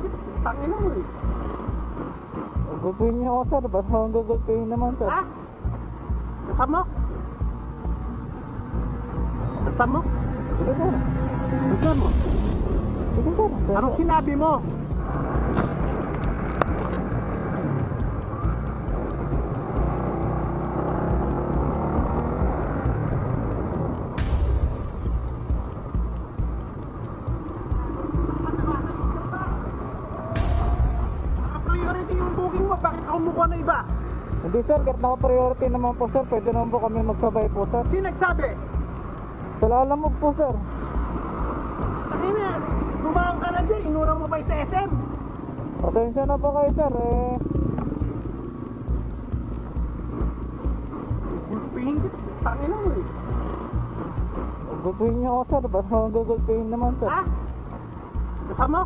Pingit, tangin mo eh. Gugulpin niyo ako sir, ba't akong gugulpin naman sir? Ha? Kasama mo? Kasama mo? Sige sir. Kasama mo? Sige sir. Anong sinabi mo? Priority yung booking mo, bakit ako mukha na iba? Hindi sir, kahit naka-priority naman po sir, pwede naman po kami magsabay po sir. Sino nagsabi? Sa lalamog po sir. Tangin na, dumaan ka na dyan, inurang mo pa yung sa SM. Pasensya na po kayo sir eh. Gulpihin ka, tangin mo eh. Gugulpin niyo ako sir, ba't akong gugulpin naman sir? Ha? Kasama mo?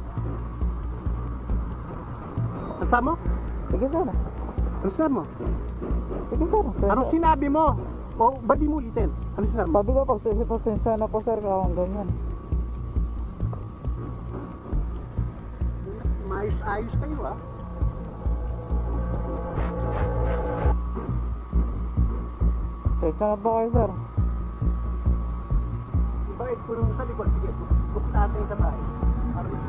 Kasama mo? Sige sir. Kasama mo? Sige sir. Anong sinabi mo? O, ba't di mo ulitin? Anong sinabi mo? Sabi ko pasensya na po sir kung ganyan. Maayos-ayos kayo ah. Pasensya na po kayo sir. Ibait ko nung sa likod. Sige, book natin sa bahay. Para mas